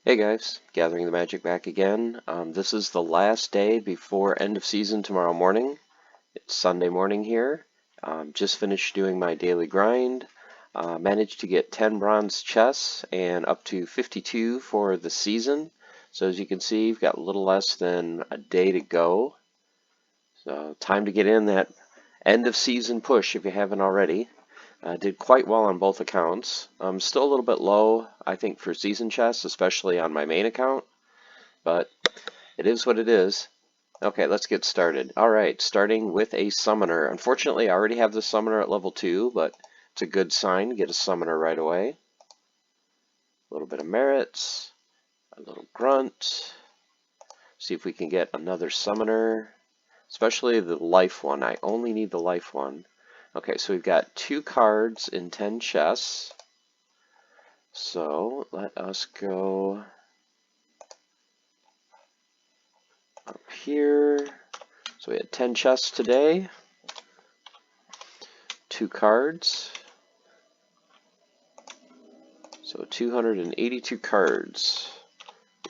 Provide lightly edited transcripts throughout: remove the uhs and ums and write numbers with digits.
Hey guys, Gathering the Magic back again. This is the last day before end of season tomorrow morning. It's Sunday morning here. Just finished doing my daily grind. Managed to get 10 bronze chests and up to 52 for the season. So as you can see, you've got a little less than a day to go. So time to get in that end of season push if you haven't already. Did quite well on both accounts. Still a little bit low, I think, for season chests, especially on my main account, but it is what it is. Okay, let's get started. Alright, starting with a summoner. Unfortunately, I already have the summoner at level 2, but it's a good sign to get a summoner right away. A little bit of merits, a little grunt. See if we can get another summoner, especially the life one. I only need the life one. Okay, so we've got 2 cards in 10 chests. So let us go up here. So we had 10 chests today, 2 cards. So 282 cards.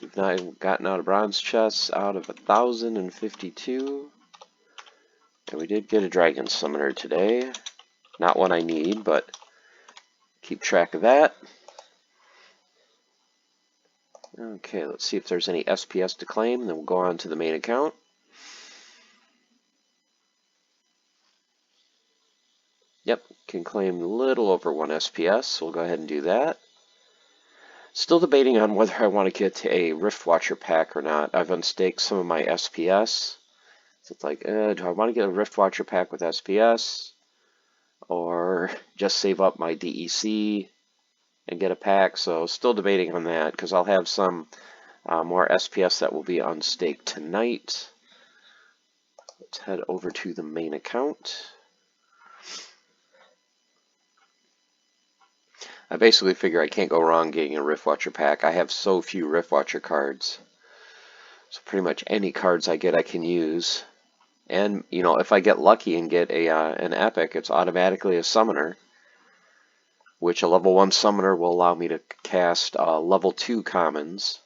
We've now gotten out of bronze chests out of 1,052. And we did get a dragon summoner today. Not one I need, but keep track of that. Okay, let's see if there's any SPS to claim, and then we'll go on to the main account. Yep, can claim a little over 1 SPS, so we'll go ahead and do that. Still debating on whether I want to get a Riftwatcher pack or not. I've unstaked some of my SPS. So it's like, do I want to get a Riftwatcher pack with SPS? Or just save up my DEC and get a pack? So still debating on that, because I'll have some more SPS that will be unstaked tonight. Let's head over to the main account. I basically figure I can't go wrong getting a Riftwatcher pack. I have so few Riftwatcher cards. So pretty much any cards I get I can use. And, you know, if I get lucky and get an epic, it's automatically a summoner, which a level 1 summoner will allow me to cast level 2 commons.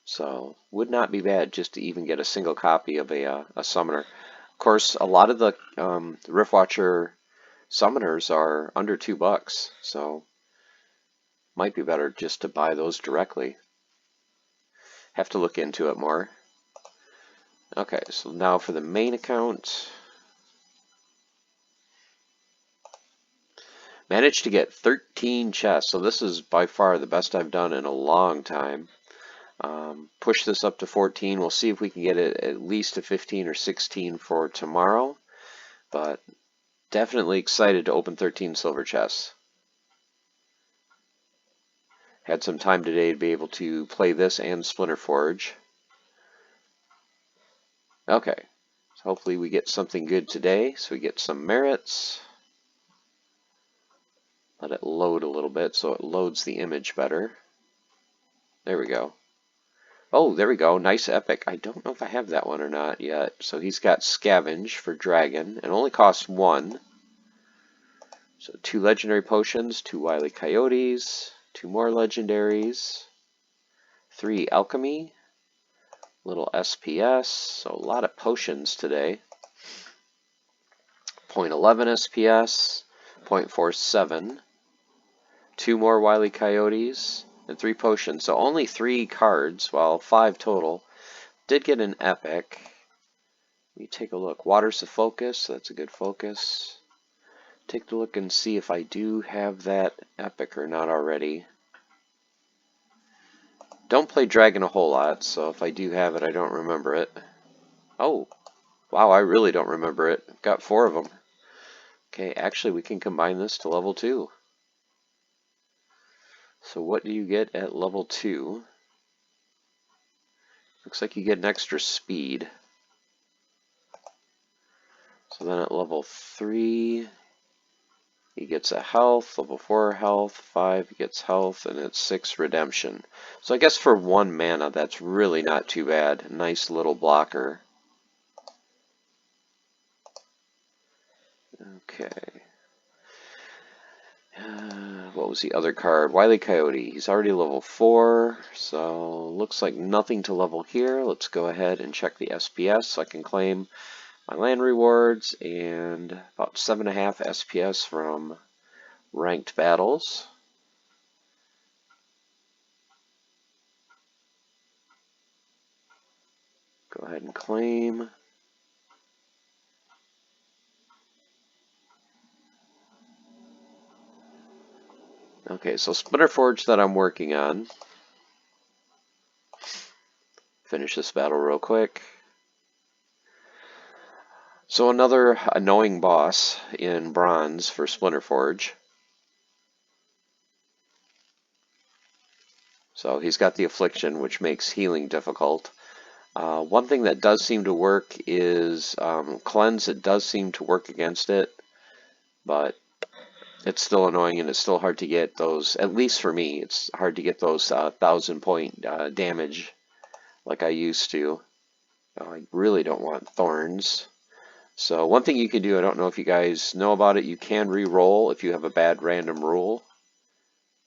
So, would not be bad just to even get a single copy of a summoner. Of course, a lot of the Riftwatcher summoners are under $2, so might be better just to buy those directly. Have to look into it more. Okay, so now for the main account. Managed to get 13 chests, so this is by far the best I've done in a long time. Push this up to 14. We'll see if we can get it at least to 15 or 16 for tomorrow, but definitely excited to open 13 silver chests. Had some time today to be able to play this and Splinter Forge. Okay, so hopefully we get something good today. So we get some merits. Let it load a little bit so it loads the image better. There we go. Oh, there we go. Nice epic. I don't know if I have that one or not yet. So he's got Scavenge for Dragon. It only costs 1. So 2 legendary potions, 2 Wily Coyotes, 2 more legendaries, 3 alchemy, little SPS. So a lot of potions today. 0.11 SPS, 0.47, 2 more Wily Coyotes, and 3 potions. So only 3 cards, well, 5 total. Did get an epic. Let me take a look. Water's a focus, so that's a good focus. Take a look and see if I do have that epic or not already. Don't play Dragon a whole lot, so if I do have it, I don't remember it. Oh, wow, I really don't remember it. I've got 4 of them. Okay, actually, we can combine this to level 2. So what do you get at level 2? Looks like you get an extra speed. So then at level 3, he gets a health, level 4 health, 5 gets health, and it's 6 redemption. So I guess for 1 mana, that's really not too bad. Nice little blocker. Okay. what was the other card? Wile E. Coyote. He's already level 4, so looks like nothing to level here. Let's go ahead and check the SPS so I can claim my land rewards and about 7.5 SPS from ranked battles. Go ahead and claim. Okay, so Splinter Forge that I'm working on. Finish this battle real quick. So another annoying boss in bronze for Splinter Forge. So he's got the affliction, which makes healing difficult. One thing that does seem to work is cleanse. It does seem to work against it, but it's still annoying and it's still hard to get those, at least for me, it's hard to get those 1,000-point damage like I used to. I really don't want thorns. So one thing you can do, I don't know if you guys know about it, you can re-roll if you have a bad random rule,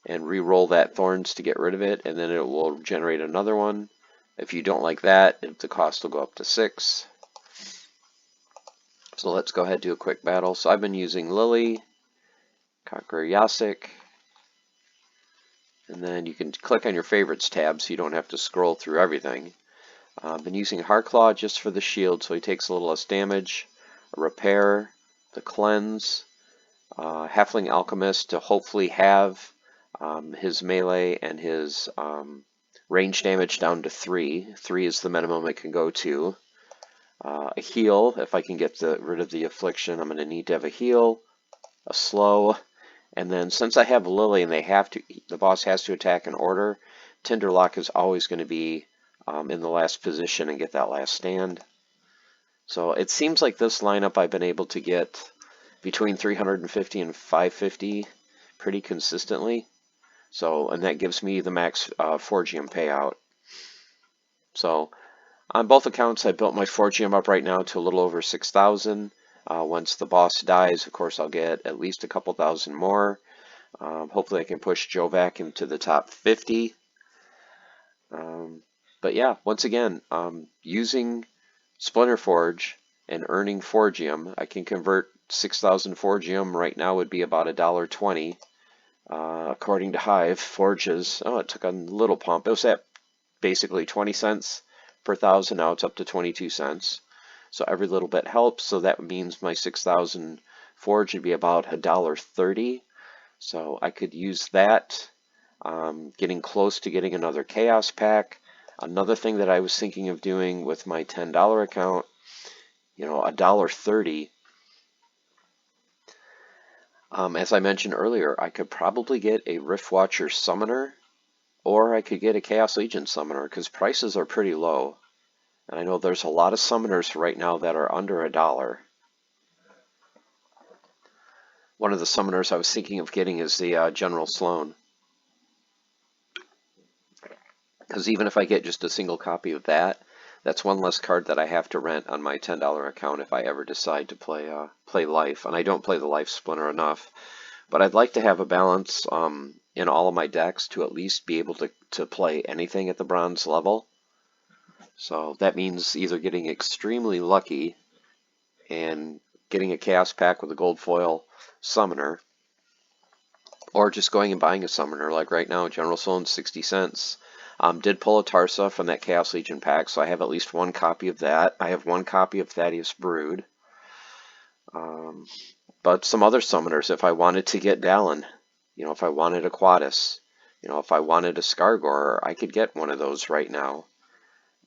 and re-roll that thorns to get rid of it, and then it will generate another one. If you don't like that, the cost will go up to 6. So let's go ahead and do a quick battle. So I've been using Lily, Conqueror Yasik, and then you can click on your favorites tab so you don't have to scroll through everything. I've been using Heartclaw just for the shield, so he takes a little less damage. A repair, the cleanse, Halfling Alchemist to hopefully have his melee and his range damage down to 3. 3 is the minimum it can go to. A heal, if I can get rid of the affliction, I'm going to need to have a heal, a slow, and then since I have Lily and the boss has to attack in order, Tinderlock is always going to be in the last position and get that last stand. So it seems like this lineup I've been able to get between 350 and 550 pretty consistently. So, and that gives me the max Forgium payout. So on both accounts, I built my Forgium up right now to a little over 6,000. Once the boss dies, of course, I'll get at least a couple thousand more. Hopefully I can push Jovac into the top 50. But yeah, once again, using Splinter Forge and earning Forgium, I can convert 6,000 Forgium right now would be about $1.20. According to Hive, Forges, oh, it took a little pump. It was at basically 20 cents per thousand. Now it's up to 22 cents. So every little bit helps. So that means my 6,000 Forge would be about $1.30. So I could use that. Getting close to getting another Chaos Pack. Another thing that I was thinking of doing with my $10 account, $1.30. As I mentioned earlier, I could probably get a Riftwatcher Summoner, or I could get a Chaos Legion Summoner, because prices are pretty low. And I know there's a lot of Summoners right now that are under $1. One of the Summoners I was thinking of getting is the General Sloan. Because even if I get just a single copy of that, that's one less card that I have to rent on my $10 account if I ever decide to play Life. And I don't play the Life Splinter enough. But I'd like to have a balance in all of my decks to at least be able to play anything at the bronze level. So that means either getting extremely lucky and getting a Chaos Pack with a gold foil Summoner, or just going and buying a Summoner. Like right now, General Sloan 60 cents. Did pull a Tarsa from that Chaos Legion pack, so I have at least one copy of that. I have one copy of Thaddeus Brood. But some other Summoners, if I wanted to get Dallin, if I wanted a Quadus, if I wanted a Skargor, I could get one of those right now.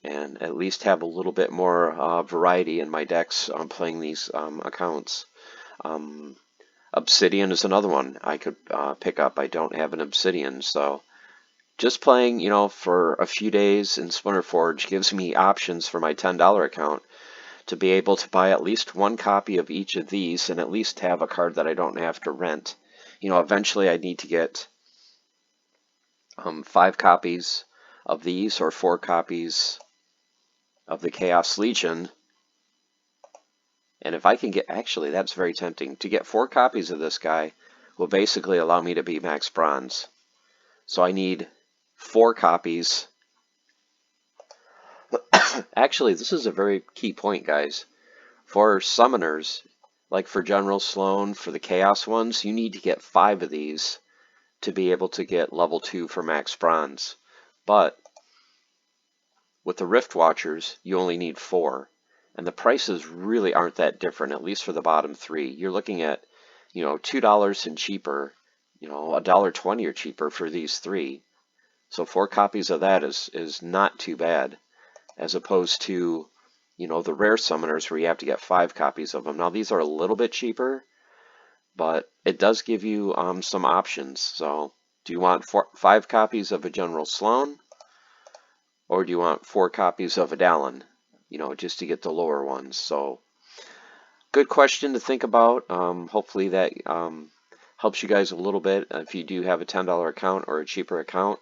And at least have a little bit more variety in my decks on playing these accounts. Obsidian is another one I could pick up. I don't have an Obsidian, so just playing, for a few days in Splinter Forge gives me options for my $10 account to be able to buy at least one copy of each of these and at least have a card that I don't have to rent. Eventually I need to get 5 copies of these or 4 copies of the Chaos Legion. And if I can get, actually that's very tempting, to get 4 copies of this guy will basically allow me to be max bronze. So I need 4 copies. Actually, this is a very key point, guys. For summoners, like for General Sloan, for the Chaos ones, you need to get 5 of these to be able to get level 2 for max bronze. But with the riftwatchers, you only need 4. And the prices really aren't that different, at least for the bottom 3. You're looking at, $2 and cheaper, $1.20 or cheaper for these 3. So 4 copies of that is not too bad, as opposed to, the rare summoners where you have to get 5 copies of them. Now these are a little bit cheaper, but it does give you some options. So do you want 5 copies of a General Sloan, or do you want 4 copies of a Dallin, just to get the lower ones? So good question to think about. Hopefully that helps you guys a little bit. If you do have a $10 account or a cheaper account,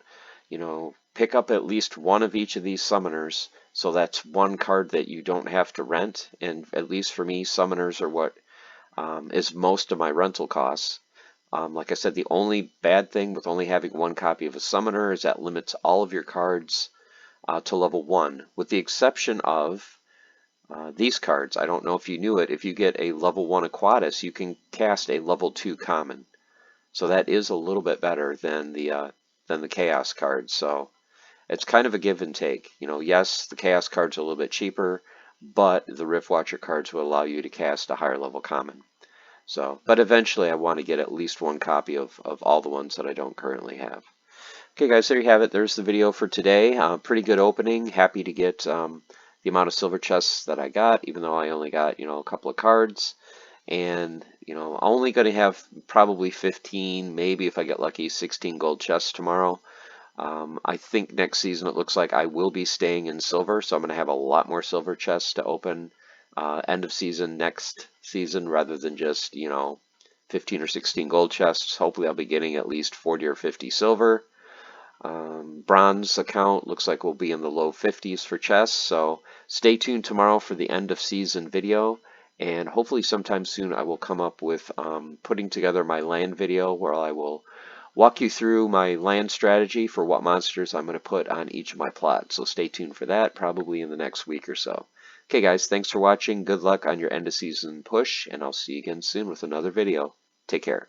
pick up at least one of each of these summoners. So that's one card that you don't have to rent. And at least for me, summoners are what is most of my rental costs. Like I said, the only bad thing with only having one copy of a summoner is that limits all of your cards to level 1, with the exception of these cards. I don't know if you knew it. If you get a level 1 Aquatis, you can cast a level 2 common. So that is a little bit better than the Chaos cards. So it's kind of a give and take. Yes, the Chaos cards are a little bit cheaper, but the Riftwatcher cards will allow you to cast a higher level common. So, but eventually I want to get at least one copy of all the ones that I don't currently have. Okay, guys, there you have it. There's the video for today. Pretty good opening. Happy to get the amount of silver chests that I got, even though I only got, a couple of cards. And, I'm only going to have probably 15, maybe if I get lucky, 16 gold chests tomorrow. I think next season it looks like I will be staying in silver, so I'm going to have a lot more silver chests to open end of season next season rather than just, 15 or 16 gold chests. Hopefully I'll be getting at least 40 or 50 silver. Bronze account looks like we'll be in the low 50s for chests, so stay tuned tomorrow for the end of season video, and hopefully sometime soon I will come up with putting together my land video where I will walk you through my land strategy for what monsters I'm going to put on each of my plots. So stay tuned for that, probably in the next week or so. Okay guys, thanks for watching. Good luck on your end of season push, and I'll see you again soon with another video. Take care.